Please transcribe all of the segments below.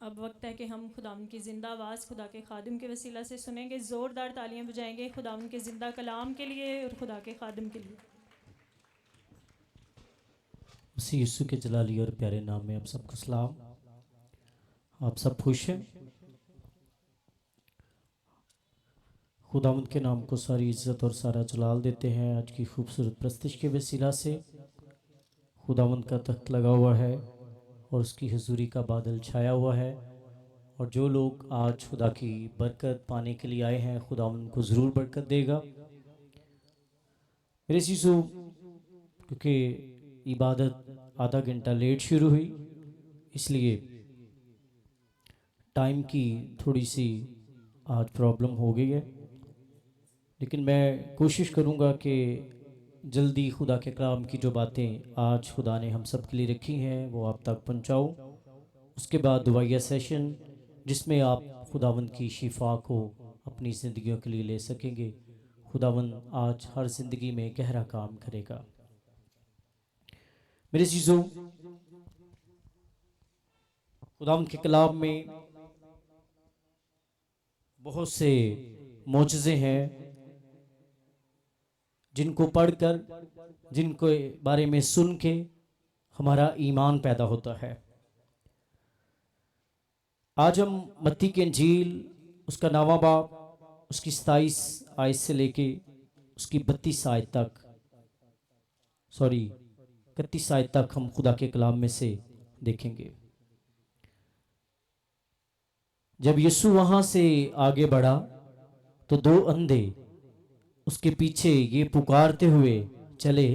अब वक्त है कि हम खुदावन की ज़िंदा आवाज़ खुदा के खादिम के वसीला से सुनेंगे। ज़ोरदार तालियां बजाएंगे खुदावन के ज़िंदा कलाम के लिए और खुदा के खादिम के लिए। उसी यीशु के जलाली और प्यारे नाम में आप सबको सलाम। आप सब खुश हैं? खुदावंद के नाम को सारी इज्जत और सारा जलाल देते हैं। आज की खूबसूरत प्रस्तुति के वसीला से खुदावंद का तख्त लगा हुआ है और उसकी हुजूरी का बादल छाया हुआ है, और जो लोग आज खुदा की बरकत पाने के लिए आए हैं खुदावंद को ज़रूर बरकत देगा। मेरे चीज़ों, क्योंकि इबादत आधा घंटा लेट शुरू हुई, इसलिए टाइम की थोड़ी सी आज प्रॉब्लम हो गई है, लेकिन मैं कोशिश करूँगा कि जल्दी खुदा के कलाम की जो बातें आज खुदा ने हम सब के लिए रखी हैं वो आप तक पहुँचाऊँ। उसके बाद दुआया सेशन जिसमें आप खुदावंद की शिफा को अपनी ज़िंदगियों के लिए ले सकेंगे। खुदावंद आज हर ज़िंदगी में गहरा काम करेगा। मेरे चीज़ों, खुदावंद के कलाम में बहुत से मौजज़े हैं जिनको पढ़कर, जिनको बारे में सुन के हमारा ईमान पैदा होता है। आज हम मत्ती की इंजील उसका 9वां बाब उसकी 27 आयत से लेके उसकी 32 आयत तक 31 आयत तक हम खुदा के कलाम में से देखेंगे। जब यीशु वहां से आगे बढ़ा तो दो अंधे उसके पीछे ये पुकारते हुए चले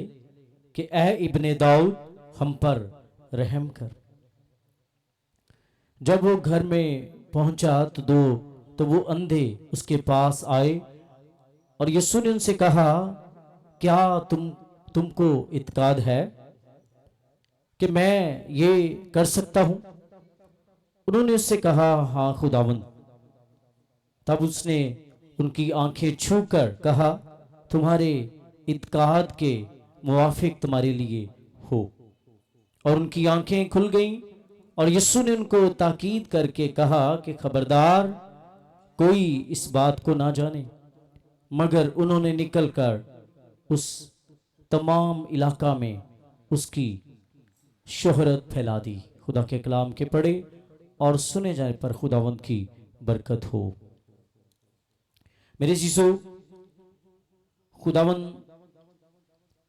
कि ऐ इब्ने दाऊद, हम पर रहम कर। जब वो घर में पहुंचा तो वो अंधे उसके पास आए और यीशु ने उनसे कहा, क्या तुमको इत्काद है कि मैं ये कर सकता हूं? उन्होंने उससे कहा, हाँ खुदावंद। तब उसने उनकी आंखें छूकर कहा, तुम्हारे इत्काद के मुवाफिक तुम्हारे लिए हो। और उनकी आंखें खुल गईं और यीशु ने उनको ताकीद करके कहा कि खबरदार कोई इस बात को ना जाने। मगर उन्होंने निकलकर उस तमाम इलाका में उसकी शोहरत फैला दी। खुदा के कलाम के पढ़े और सुने जाने पर खुदावंद की बरकत हो। मेरे चीज़ों, खुदावंद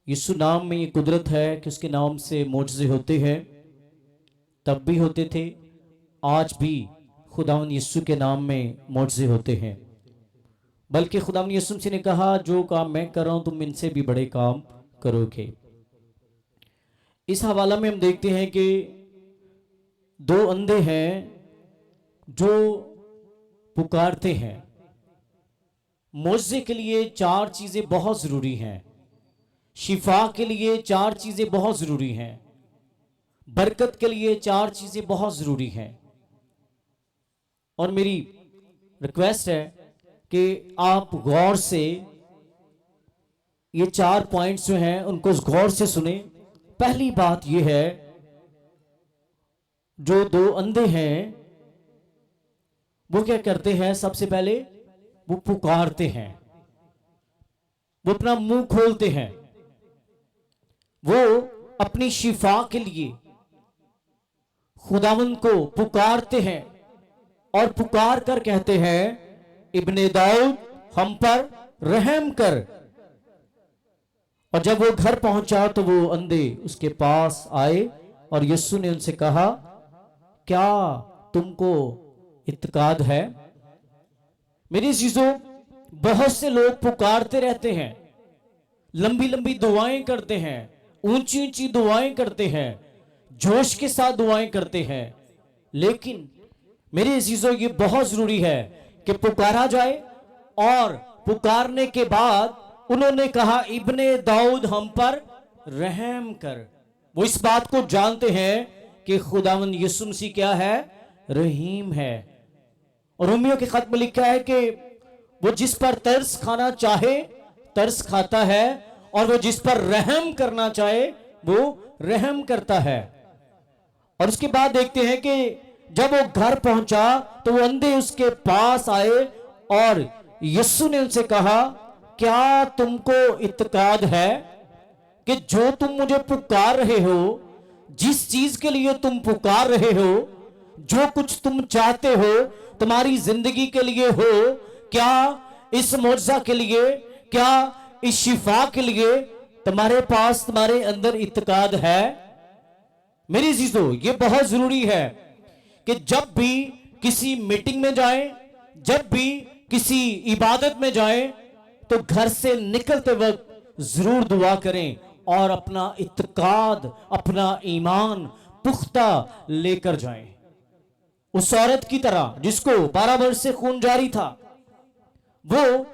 यीशु नाम में ये कुदरत है कि उसके नाम से मोजज़े होते हैं। तब भी होते थे, आज भी खुदावंद यीशु के नाम में मोजज़े होते हैं। बल्कि खुदावंद यीशु ने कहा, जो काम मैं कर रहा हूं तुम इनसे भी बड़े काम करोगे। इस हवाला में हम देखते हैं कि दो अंधे हैं जो पुकारते हैं। मोजज़े के लिए 4 चीजें बहुत जरूरी हैं। शिफा के लिए 4 चीजें बहुत जरूरी हैं। बरकत के लिए 4 चीजें बहुत जरूरी हैं। और मेरी रिक्वेस्ट है कि आप गौर से ये 4 पॉइंट्स जो हैं उनको गौर से सुने। पहली बात यह है, जो दो अंधे हैं वो क्या करते हैं? सबसे पहले वो पुकारते हैं, वो अपना मुंह खोलते हैं, वो अपनी शिफा के लिए खुदावंद को पुकारते हैं और पुकार कर कहते हैं, इब्ने दाऊद, हम पर रहम कर। और जब वो घर पहुंचा तो वो अंधे उसके पास आए और यीशु ने उनसे कहा, क्या तुमको इत्काद है? मेरी चीजों, बहुत से लोग पुकारते रहते हैं, लंबी लंबी दुआएं करते हैं, ऊंची ऊंची दुआएं करते हैं, जोश के साथ दुआएं करते हैं, लेकिन मेरे अजीजों ये बहुत जरूरी है कि पुकारा जाए। और पुकारने के बाद उन्होंने कहा, इब्ने दाऊद, हम पर रहम कर। वो इस बात को जानते हैं कि खुदावंद यीशु मसीह क्या है? रहीम है। और रोमियो के खत में लिखा है कि वो जिस पर तरस खाना चाहे तरस खाता है, और वो जिस पर रहम करना चाहे वो रहम करता है। और उसके बाद देखते हैं कि जब वो घर पहुंचा तो वो अंधे उसके पास आए और यीशु ने उनसे कहा, क्या तुमको इत्तेकाद है कि जो तुम मुझे पुकार रहे हो, जिस चीज के लिए तुम पुकार रहे हो, जो कुछ तुम चाहते हो तुम्हारी जिंदगी के लिए हो, क्या इस मौजज़ा के लिए, क्या इस शिफा के लिए तुम्हारे पास, तुम्हारे अंदर इत्तेकाद है? मेरी अजीजों, ये बहुत जरूरी है कि जब भी किसी मीटिंग में जाएं, जब भी किसी इबादत में जाएं, तो घर से निकलते वक्त जरूर दुआ करें और अपना इत्तेकाद, अपना ईमान पुख्ता लेकर जाएं। उस औरत की तरह जिसको 12 वर्ष से खून जारी था, वो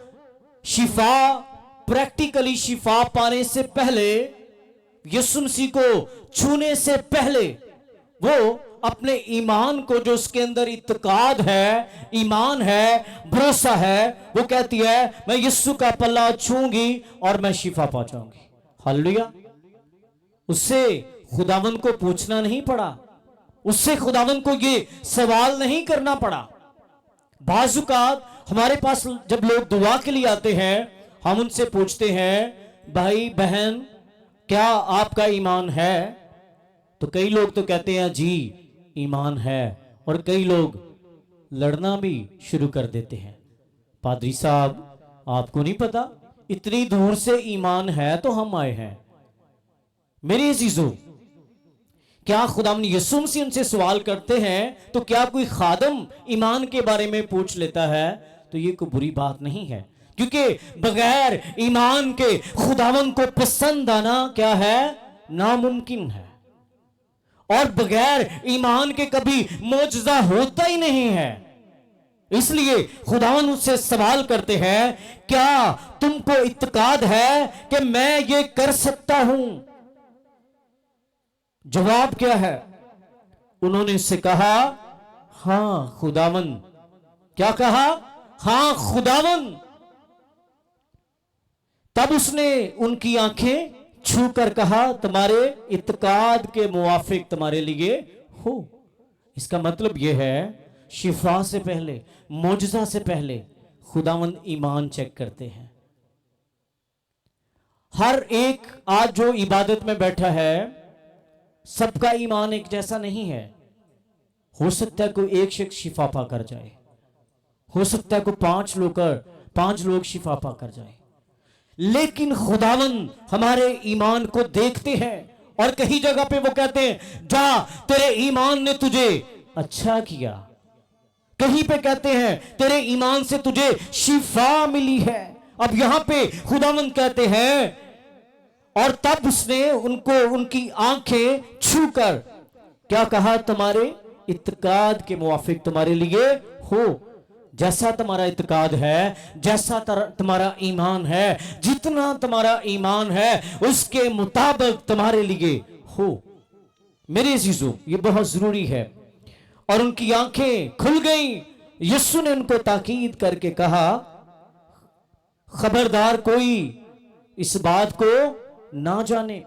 शिफा, प्रैक्टिकली शिफा पाने से पहले, यीशु मसीह को छूने से पहले, वो अपने ईमान को, जो उसके अंदर इत्तेकाद है, ईमान है, भरोसा है, वो कहती है मैं यीशु का पल्ला छूंगी और मैं शिफा पा जाऊंगी। हालेलुया। उससे खुदावन को पूछना नहीं पड़ा, उससे खुदावन को ये सवाल नहीं करना पड़ा। बाजुकात हमारे पास जब लोग दुआ के लिए आते हैं, हम उनसे पूछते हैं, भाई बहन क्या आपका ईमान है? तो कई लोग तो कहते हैं जी ईमान है, और कई लोग लड़ना भी शुरू कर देते हैं। पादरी साहब, आपको नहीं पता, इतनी दूर से ईमान है तो हम आए हैं। मेरे अजीजों, क्या खुदावंद यीशु मसीह उनसे सवाल करते हैं तो क्या कोई खादम ईमान के बारे में पूछ लेता है? तो ये कोई बुरी बात नहीं है, क्योंकि बगैर ईमान के खुदावंद को पसंद आना क्या है? नामुमकिन है। और बगैर ईमान के कभी मौजज़ा होता ही नहीं है। इसलिए खुदावंद उससे सवाल करते हैं, क्या तुमको इत्तेकाद है कि मैं ये कर सकता हूं? जवाब क्या है? उन्होंने उससे कहा, हां खुदावंद। क्या कहा? हां खुदावंद। तब उसने उनकी आंखें छूकर कहा, तुम्हारे इत्तेकाद के मुवाफिक तुम्हारे लिए हो। इसका मतलब यह है, शिफा से पहले, मौजज़ा से पहले खुदावंद ईमान चेक करते हैं। हर एक आज जो इबादत में बैठा है, सबका ईमान एक जैसा नहीं है। हो सकता है कोई एक शख्स शिफा पा कर जाए, हो सकता है कोई 5 लोग शिफा पा कर जाए, लेकिन खुदावंद हमारे ईमान को देखते हैं और कई जगह पे वो कहते हैं, जा तेरे ईमान ने तुझे अच्छा किया। कहीं पे कहते हैं, तेरे ईमान से तुझे शिफा मिली है। अब यहां पे खुदावंद कहते हैं, और तब उसने उनको उनकी आंखें छूकर क्या कहा? तुम्हारे इत्तेकाद के मुवाफिक तुम्हारे लिए हो। जैसा तुम्हारा इत्तेकाद है, जैसा तुम्हारा ईमान है, जितना तुम्हारा ईमान है, उसके मुताबिक तुम्हारे लिए हो। मेरे अजीजों, ये बहुत जरूरी है। और उनकी आंखें खुल गईं। यीशु ने उनको ताकीद करके कहा, खबरदार कोई इस बात को ना जाने।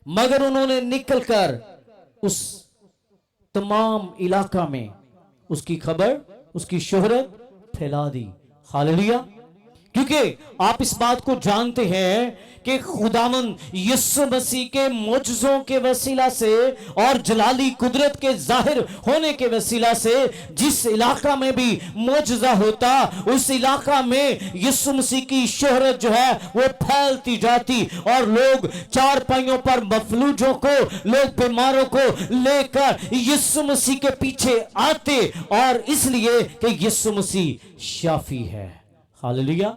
मगर उन्होंने निकलकर उस तमाम इलाका में उसकी खबर, उसकी शोहरत फैला दी। हालेलुया। क्योंकि आप इस बात को जानते हैं कि खुदावंद यीशु मसीह के मौजज़ों के वसीला से और जलाली कुदरत के जाहिर होने के वसीला से जिस इलाका में भी मौजज़ा होता, उस इलाका में यीशु मसीह की शोहरत जो है वो फैलती जाती, और लोग चारपाइयों पर मफलूजों को, लोग बीमारों को लेकर यीशु मसीह के पीछे आते, और इसलिए कि यीशु मसीह शाफी है। हालेलुया।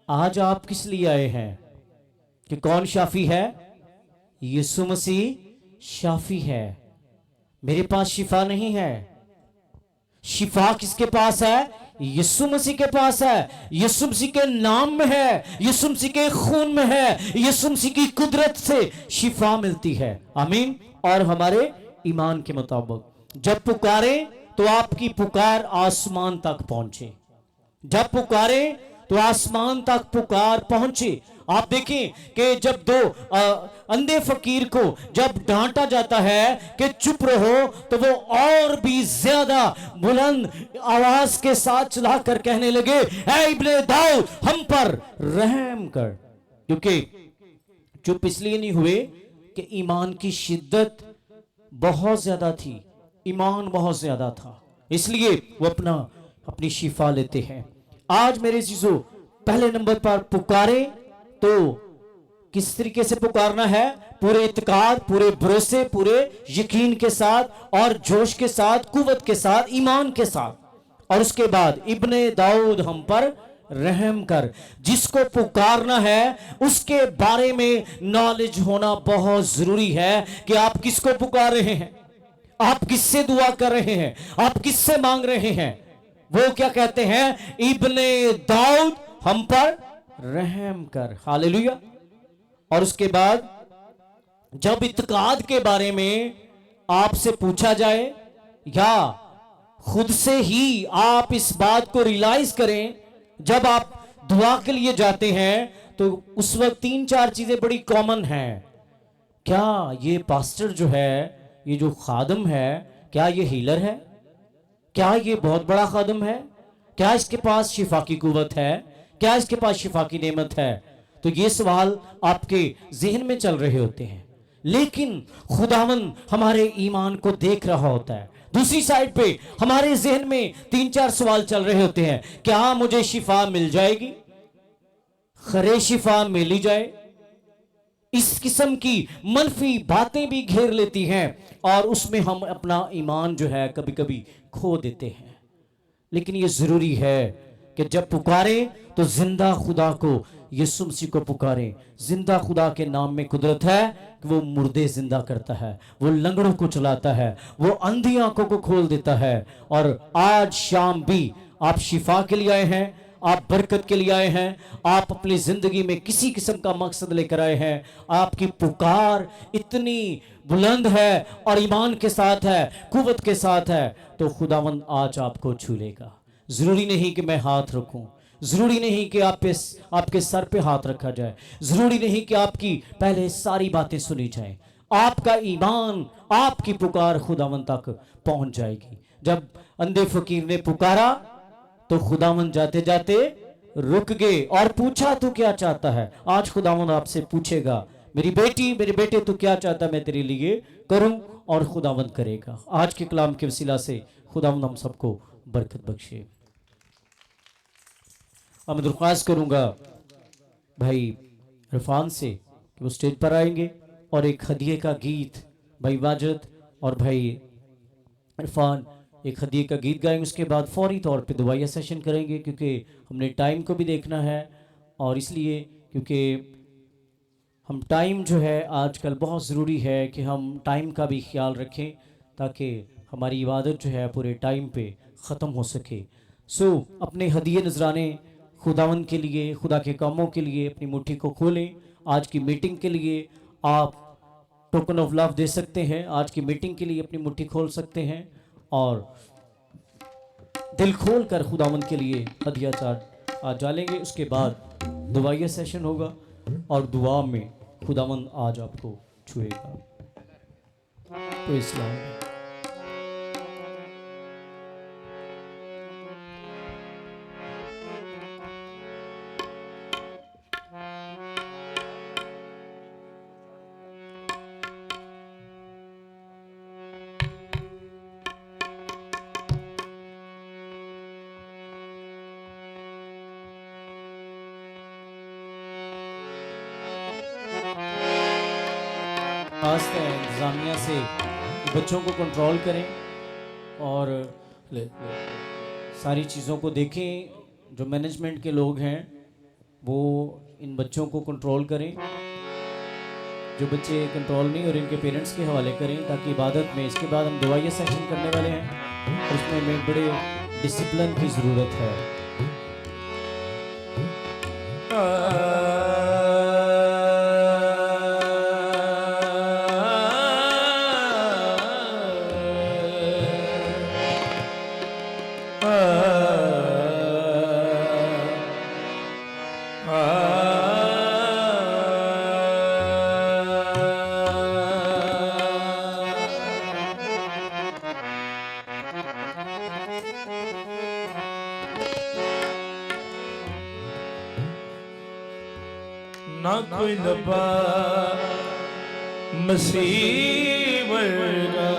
आज आप किस लिए आए हैं? कि कौन शाफी है? यीशु मसीह शाफी है। मेरे पास शिफा नहीं है। शिफा किसके पास है? यीशु मसीह के पास है। यीशु मसीह के नाम में है, यीशु मसीह के खून में है, यीशु मसीह की कुदरत से शिफा मिलती है। आमीन। और हमारे ईमान के मुताबिक जब पुकारे तो आपकी पुकार आसमान तक पहुंचे। जब पुकारे तो आसमान तक पुकार पहुंचे, आप देखें कि जब दो अंधे फकीर को जब डांटा जाता है कि चुप रहो, तो वो और भी ज्यादा बुलंद आवाज के साथ चलाकर कहने लगे, ऐ इब्ने दाऊद हम पर रहम कर। क्योंकि चुप इसलिए नहीं हुए कि ईमान की शिद्दत बहुत ज्यादा थी, ईमान बहुत ज्यादा था, इसलिए वो अपनी शिफा लेते हैं। आज मेरे चीजों, पहले नंबर पर पुकारे तो किस तरीके से पुकारना है? पूरे इत्काद, पूरे भरोसे, पूरे यकीन के साथ और जोश के साथ, कुव्वत के साथ, ईमान के साथ। और उसके बाद इब्ने दाऊद हम पर रहम कर। जिसको पुकारना है उसके बारे में नॉलेज होना बहुत जरूरी है कि आप किसको पुकार रहे हैं, आप किससे दुआ कर रहे हैं, आप किससे मांग रहे हैं। वो क्या कहते हैं? इब्ने दाऊद हम पर रहम कर। हालेलुया। और उसके बाद जब इत्काद के बारे में आपसे पूछा जाए या खुद से ही आप इस बात को रियलाइज करें, जब आप दुआ के लिए जाते हैं तो उस वक्त 3-4 चीजें बड़ी कॉमन हैं। क्या ये पास्टर जो है, ये जो खादम है, क्या ये हीलर है? क्या ये बहुत बड़ा खादम है? क्या इसके पास शिफा की कुव्वत है? क्या इसके पास शिफा की नेमत है? तो ये सवाल आपके जहन में चल रहे होते हैं, लेकिन खुदावन हमारे ईमान को देख रहा होता है। दूसरी साइड पे हमारे जहन में 3-4 सवाल चल रहे होते हैं। क्या मुझे शिफा मिल जाएगी? खरे शिफा मिल जाए? इस किस्म की मनफी बातें भी घेर लेती हैं और उसमें हम अपना ईमान जो है कभी कभी खो देते हैं। लेकिन यह जरूरी है कि जब पुकारें तो जिंदा खुदा को, यीशु मसीह को पुकारें। जिंदा खुदा के नाम में कुदरत है कि वो मुर्दे जिंदा करता है, वो लंगड़ों को चलाता है, वो अंधी आंखों को खोल देता है। और आज शाम भी आप शिफा के लिए आए हैं, आप बरकत के लिए आए हैं, आप अपनी जिंदगी में किसी किस्म का मकसद लेकर आए हैं, आपकी पुकार इतनी बुलंद है और ईमान के साथ है, कुव्वत के साथ है, तो खुदावंद आज आपको छू लेगा। जरूरी नहीं कि मैं हाथ रखूं, जरूरी नहीं कि आपके सर पे हाथ रखा जाए, जरूरी नहीं कि आपकी पहले सारी बातें सुनी जाए। आपका ईमान, आपकी पुकार खुदावंद तक पहुंच जाएगी। जब अंधे फकीर ने पुकारा तो खुदावंद जाते जाते रुक गए और पूछा, तू क्या चाहता है? आज खुदावंद आपसे पूछेगा, मेरी बेटी, मेरे बेटे, तू क्या चाहता मैं तेरे लिए करूं? और खुदावंद करेगा। आज के कलाम के वसीला से खुदावंद हम सबको बरकत बख्शे। अब मैं दरख्वास्त करूंगा भाई इरफान से कि वो स्टेज पर आएंगे और एक हदिये का गीत भाई वाजिद और भाई इरफान एक हदिये का गीत गाएंगे। उसके बाद फौरी तौर पे दुआया सेशन करेंगे, क्योंकि हमने टाइम को भी देखना है और इसलिए क्योंकि हम टाइम जो है आजकल बहुत ज़रूरी है कि हम टाइम का भी ख्याल रखें ताकि हमारी इबादत जो है पूरे टाइम पे ख़त्म हो सके। अपने हदिये नजराने खुदावंद के लिए, खुदा के कामों के लिए अपनी मुट्ठी को खोलें। आज की मीटिंग के लिए आप टोकन ऑफ लव दे सकते हैं, आज की मीटिंग के लिए अपनी मुट्ठी खोल सकते हैं और दिल खोल कर खुदावंद के लिए हदिया आज डालेंगे। उसके बाद दुआया सेशन होगा और दुआ में खुदावंद आज आपको छुएगा। तो इस्लाम इंतजामिया से बच्चों को कंट्रोल करें और सारी चीज़ों को देखें। जो मैनेजमेंट के लोग हैं वो इन बच्चों को कंट्रोल करें, जो बच्चे कंट्रोल नहीं और इनके पेरेंट्स के हवाले करें, ताकि इबादत में इसके बाद हम दुआया सेशन करने वाले हैं और उसमें हमें बड़े डिसिप्लिन की ज़रूरत है। ना कोई लबा मसीह वर्गा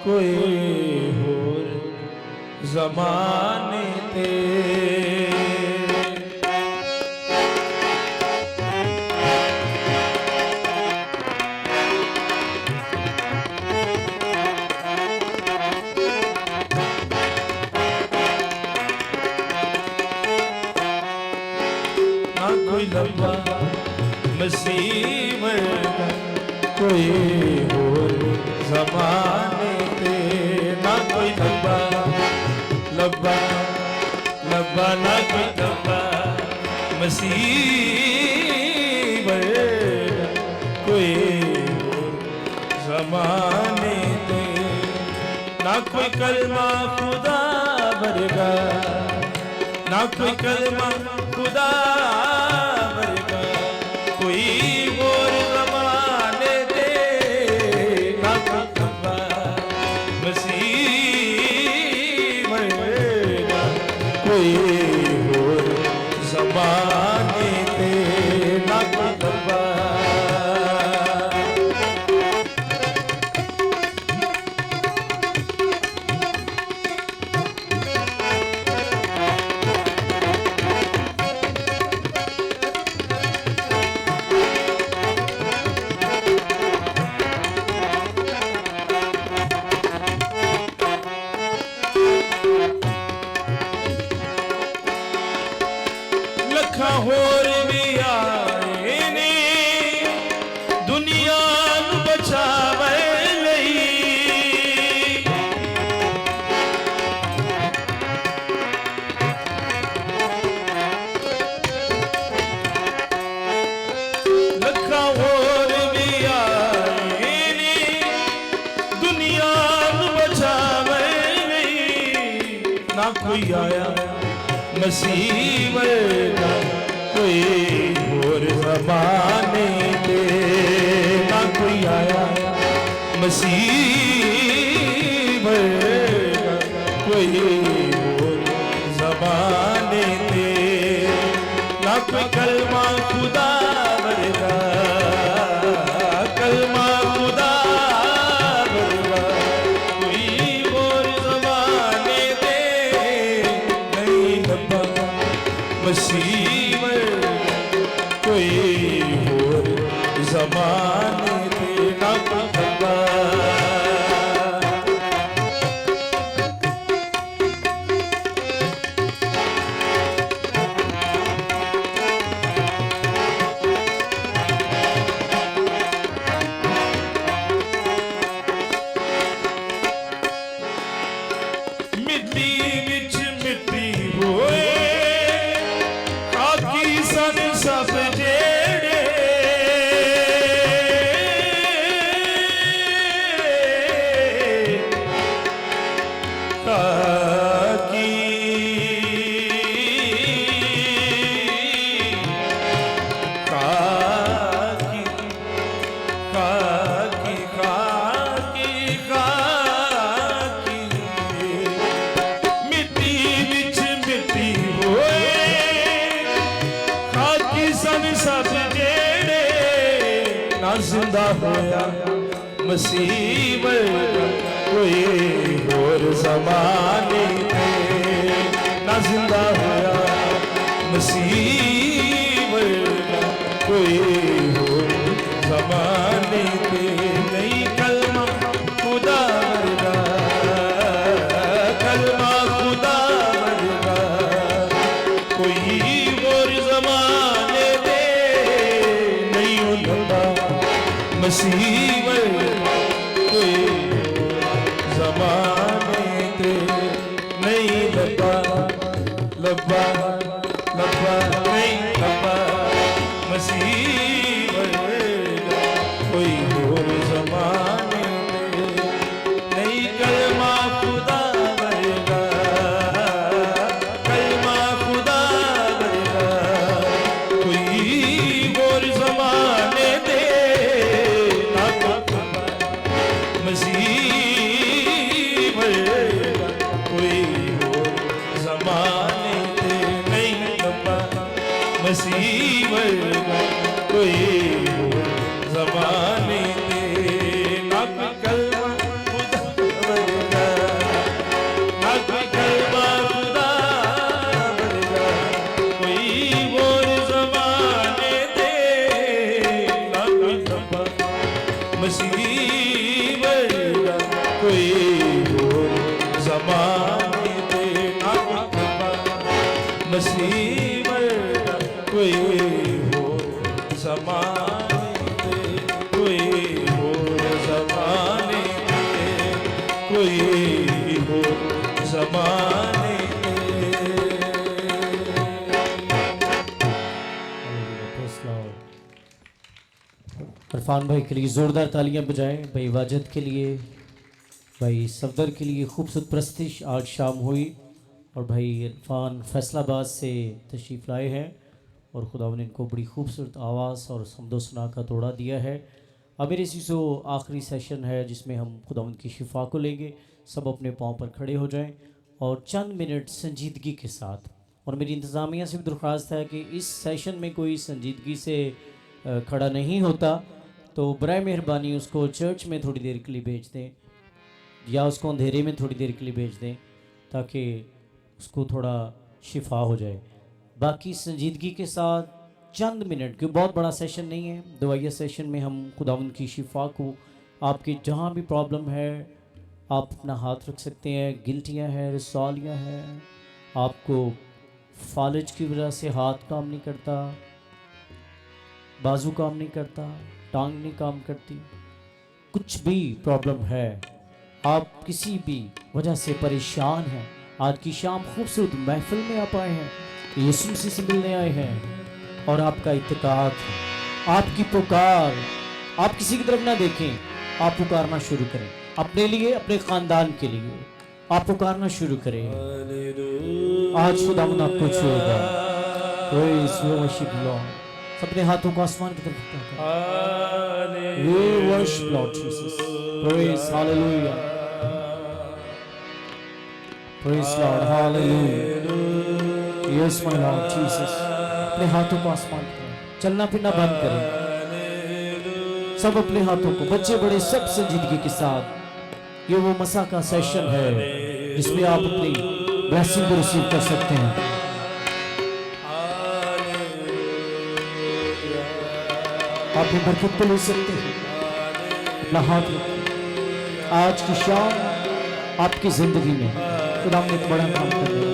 कोई होर ज़माने ते कोई लंबा मसीह वर्गा कोई होर ज़माने ते ना कोई लंबा लंबा लंबा ना कोई लंबा मसीह वर्गा कोई होर ज़माने ते ना कोई कलमा खुदा वर्गा ना कोई कलमा खुदा वर्गा कोई और ज़माने दे ना कोई लंबा मसीह वर्गा कोई और ज़माने दे ना कोई लंबा होर भी आए ने दुनिया नू बचावे लई लखा होर भी आए ने दुनिया नू बचावे लई ना कोई आया मसीह वर्गा कोई होर ज़माने दे ना कोई आया मसीह वर्गा कोई होर ज़माने दे ना कोई कलमा खुदा वर्गा कलमा खुदा वर्गा कोई होर ज़माने दे नहीं लंबा मसीह वर्गा कोई होर ज़माने दे ना कोई लंबा मिट्टी विच मिट्टी होए आकी सन सब जेड़े आकी काकी काकी काकी काकी मिट्टी विच मिट्टी होए खाकी सन सब जेड़े ना जिंदा होया मसीह वर्गा कोई होर ज़माने ते ना जिंदा होया मसीह वर्गा कोई होर ज़माने ते नहीं कलमा खुदा वर्गा कलमा खुदा वर्गा कोई और ज़माने दे नहीं लंबा मसीह वर्गा कोई ज़माने दे नहीं लंबा लंबा लंबा नहीं लंबा मसीह वर्गा कोई और ज़माने दे नहीं कलमा खुदा वर्गा कलमा खुदा वर्गा कोई और ज़माने दे ना मसीह वर्गा कोई और ज़माने दे होर ज़माने दे नाथ नसीब कोई होर ज़माने दे कोई होर ज़माने दे कोई होर ज़माने दे। इरफान भाई के लिए ज़ोरदार तालियां बजाएं, भाई वाजिद के लिए, भाई सफदर के लिए खूबसूरत प्रस्तिश आज शाम हुई। और भाई इरफान फैसलाबाद से तशरीफ़ लाए हैं और खुदावंद ने इनको बड़ी खूबसूरत आवाज़ और समदो सना का तोड़ा दिया है। अब मेरे जो आखिरी सेशन है जिसमें हम खुदावंद की शिफा को लेंगे। सब अपने पाँव पर खड़े हो जाएं और चंद मिनट संजीदगी के साथ, और मेरी इंतज़ामिया से भी दरख्वास्त है कि इस सेशन में कोई संजीदगी से खड़ा नहीं होता तो बराए मेहरबानी उसको चर्च में थोड़ी देर के लिए भेज दें या उसको अंधेरे में थोड़ी देर के लिए भेज दें ताकि उसको थोड़ा शिफा हो जाए। बाकी संजीदगी के साथ चंद मिनट, क्योंकि बहुत बड़ा सेशन नहीं है, दवाइया सेशन में हम खुदावंद की शिफा को, आपकी जहाँ भी प्रॉब्लम है आप अपना हाथ रख सकते हैं। गिल्टियाँ हैं, रसालियाँ हैं, आपको फालिज की वजह से हाथ काम नहीं करता, बाजू काम नहीं करता, टांग नहीं काम करती, कुछ भी प्रॉब्लम है, आप किसी भी वजह से परेशान हैं, आज की शाम खूबसूरत महफिल में आप आए हैं, यीशु मसीह से मिलने आए हैं और आपका इत्तेकाद, आपकी पुकार, आप किसी की तरफ ना देखें, आप पुकारना शुरू करें अपने लिए, अपने खानदान के लिए आप पुकारना शुरू करें। आज खुदावंद आपको छुएगा। Praise worship Lord। अपने हाथों को आसमान की तरफ उठाकर We worship Lord Jesus। Praise Hallelujah। Praise Lord Hallelujah। Yes my Lord Jesus। अपने हाथों को आसमान की तरफ, चलना फिरना बंद करें सब अपने हाथों को, बच्चे बड़े सब संजीदगी के साथ। ये वो मसा का सेशन है जिसमें आप अपनी ब्लेसिंग को रिसीव कर सकते हैं। आप भी बरकत को ले सकते हैं। अपना हाथ रखें। आज की शाम आपकी जिंदगी में खुदा ने एक बड़ा काम कर दिया।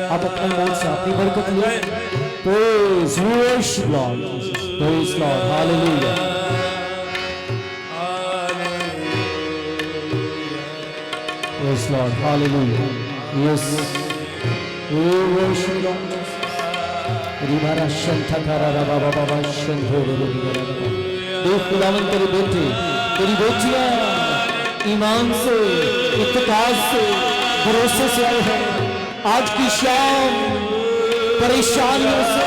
आप अपने मौत से अपनी बरकत लें। Praise worship Lord Jesus। Praise Lord Hallelujah। Praise Lord Hallelujah। Yes we worship Lord Jesus। रिबारा शंथा कारा रबा बाबा बाबा शंधो देख खुदावंद तेरे बेटे तेरी बेटियां ईमान से, इत्तेकाद से, भरोसे से आए हैं। आज की शाम परेशानियों से,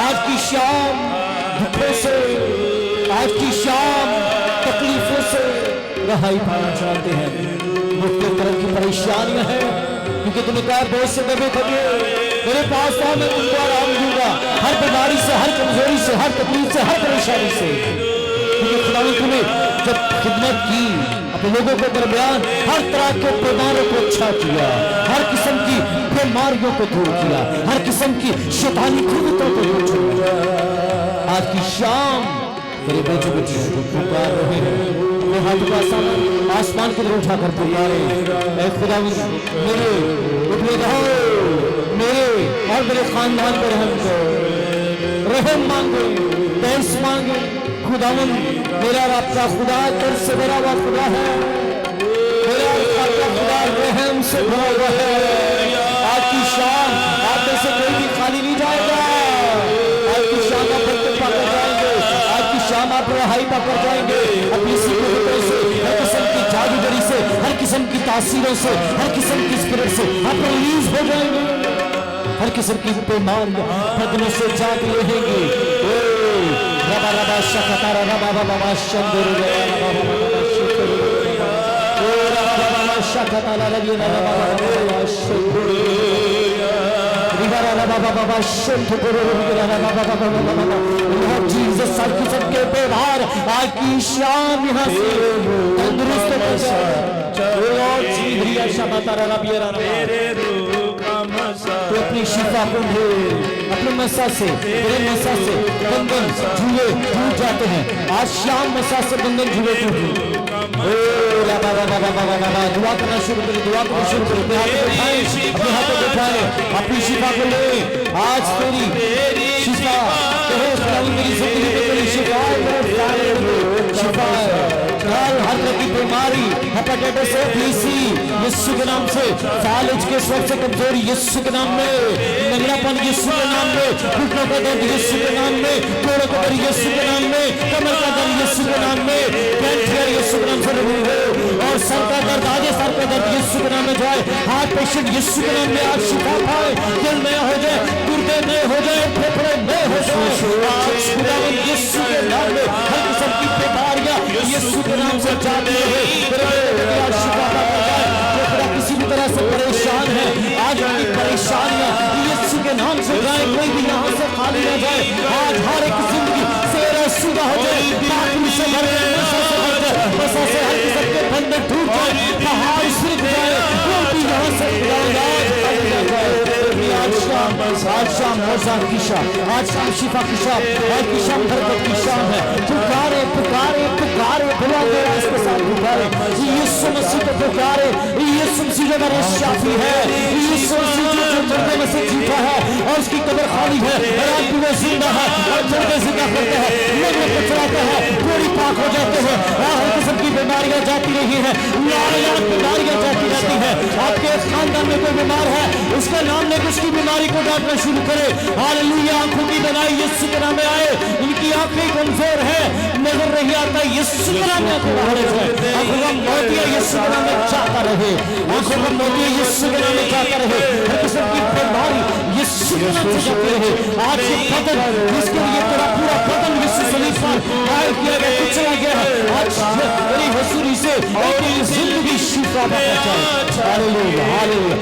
आज की शाम दुखों से, आज की शाम तकलीफों से रहाई पाना चाहते हैं। मुख्तलिफ तरह की परेशानियां हैं क्योंकि तुमने कहा बहुत से दबे थके मेरे पास आओ, मैं तुमको आराम दूंगा। हर बीमारी से, हर कमजोरी से, हर तकलीफ से, हर परेशानी से, क्योंकि खुदा ने तुम्हें जब खिदमत की अपने लोगों के दरमियान हर तरह के बीमारों को अच्छा किया, हर किस्म की बीमारियों को दूर किया, हर किस्म की शैतानी कुव्वतों को दूर किया। आज की शाम मेरे बेटे बेटियों को पुकार रहे हैं, वो हाथ का आसमान की तरफ उठाकर पुकारे, ऐ खुदा मेरे मेरे और मेरे खानदान पर रहम करो। रहम मांगे, तैस मांगे। खुदावंद मेरा और आपका खुदा तेरे से बड़ा हुआ खुदा है, मेरा और आपका खुदा रहम से भरा हुआ है। आज की शाम आप में से कोई भी खाली नहीं जाएगा। आज की शाम आप बरकत पाकर जाएंगे, आज की शाम आप रहाई पाकर जाएंगे अपनी सिक्योरिटी से, हर किस्म की जादूगरी से, हर किस्म की तासीरों से, हर किस्म की स्पिरिट से आप रिलीज हो जाएंगे। हर किस्म की बीमारियां बदनों से जाग रहेंगे। रबा रबा शकतारा रबा बाबा शंदर रबा शंकर ओ रबा शकतारा रबी रबा बाबा शंकर रिबारा रबा बाबा शंकर रबा बाबा लॉर्ड जीसस हर किस्म के बीमार आज की शाम यहां से तंदुरुस्त हो जाए। लॉर्ड जीसस शबतारा रबी रबा तो अपनी शिफा को दे, अपने मसा से बंधन जुए टूट जाते हैं। आज शाम मसा से बंधन जुए टूट दुआ करना शुरू करें, दुआ करना शुरू करें। अपने हाथों को उठाए, अपनी शिफा को ले। आज तेरी शिफा मेरी जिंदगी में तेरी शिफा हर तरह की बीमारी, हेपेटाइटिस ए, बीसी, यीशु के नाम से, फालिज के स्वर से कमजोरी यीशु के नाम में, नंगलापन यीशु के नाम में, घुटनों का दर्द यीशु के नाम में, जोड़ों का दर्द यीशु के नाम में, कमर का दर्द यीशु के नाम में, कैंसर यीशु के नाम से रिमूव हो। और सर का दर्द, आगे सर का दर्द यीशु के नाम में जाए। हार्ट पेशेंट यीशु के नाम में आज शिफा पाए। दिल नया हो जाए, गुर्दे नए हो जाए, फेफड़े नए हो जाए। आज खुदावंद यीशु के नाम में हर किस्म की बीमारियां यीशु के नाम से जाती है। किसी भी तरह से परेशान है, आज उनकी परेशानियां यीशु के नाम से जाए। कोई भी यहाँ से खाली न जाए। आज हर एक जिंदगी सेरा सुधा हो जाए, पापी से भर जाए, नशा से भर जाए, नशा से हर किस्म के बंधन टूट जाए, पहाड़ सिर जाए, कोई भी यहाँ से आज शाम मौजा की शाम, आज शाम शिफा की शाम, आज की शाम बरकत की शाम है। पुकारे पुकारे पुकारे, बुला दे इसके साथ पुकारे। यीशु मसीह को पुकारे। यीशु मसीह जो मेरा शाफी है, यीशु मसीह जो मुर्दे में से जीता है और उसकी कब्र खाली है, रात में जिंदा है और मुर्दे जिंदा करते हैं, लोगों को चलाते हैं, पूरी पाक हो जाते हैं। हर किस्म की बीमारियां जाती रही है, बीमारियां जाती रहती है। आपके खानदान में कोई बीमार है, उसका नाम लेकर उसकी बीमारी को डांटना शुरू करे। हालेलुया। आंखों की बनाई यीशु के नाम में आए। इनकी आंखें कमजोर है, नजर नहीं आता, यीशु के नाम में आंखों बाहर जाए। आंखों का मोतिया यीशु के नाम में जाता रहे, आंखों का मोतिया यीशु के नाम में जाता रहे। हर किस्म की बीमारी यीशु के नाम से जाती रहे। आज ये बदन जिसके लिए तेरा पूरा बदन यीशु सलीब पर घायल किया गया, कुचला गया है, आज तेरी हजूरी से तेरी जिंदगी शिफा पाना चाहिए। Hallelujah hallelujah.